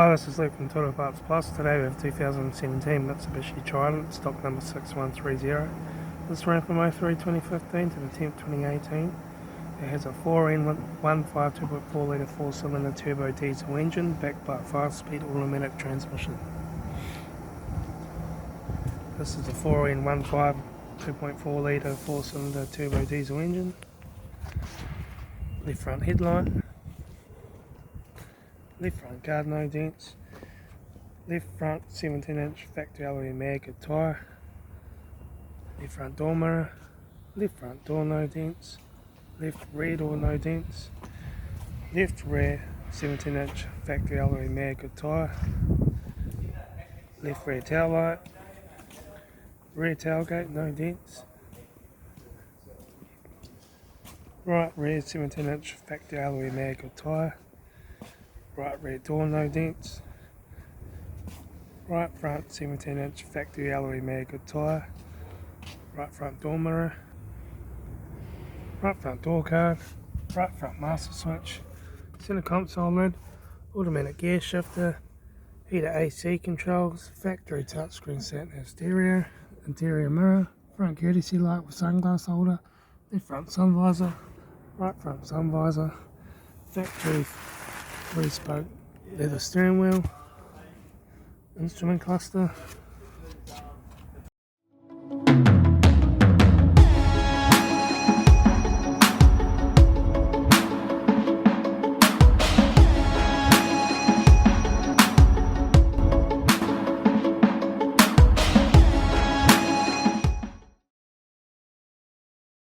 Hi, this is Luke from Total Parts Plus. Today we have 2017 Mitsubishi Triton, stock number 6130. This ran from 03 2015 to the 10th 2018. It has a 4N 1.5 2.4 litre 4-cylinder turbo diesel engine backed by a 5-speed automatic transmission. This is a 4N 1.5 2.4 litre 4-cylinder turbo diesel engine. Left front headlight. Left front guard, no dents. Left front 17-inch factory alloy mag tyre. Left front door mirror. Left front door, no dents. Left rear door, no dents. Left rear 17-inch factory alloy mag tyre. Left rear tail light. Rear tailgate, no dents. Right rear 17-inch factory alloy mag tyre. Right rear door, no dents. Right front 17-inch factory alloy mag tyre. Right front door mirror. Right front door card. Right front master switch. Centre console lid. Automatic gear shifter. Heater AC controls. Factory touchscreen sat-nav stereo. Interior mirror. Front courtesy light with sunglass holder. Left front sun visor. Right front sun visor. Factory 3-spoke leather steering wheel. Instrument cluster.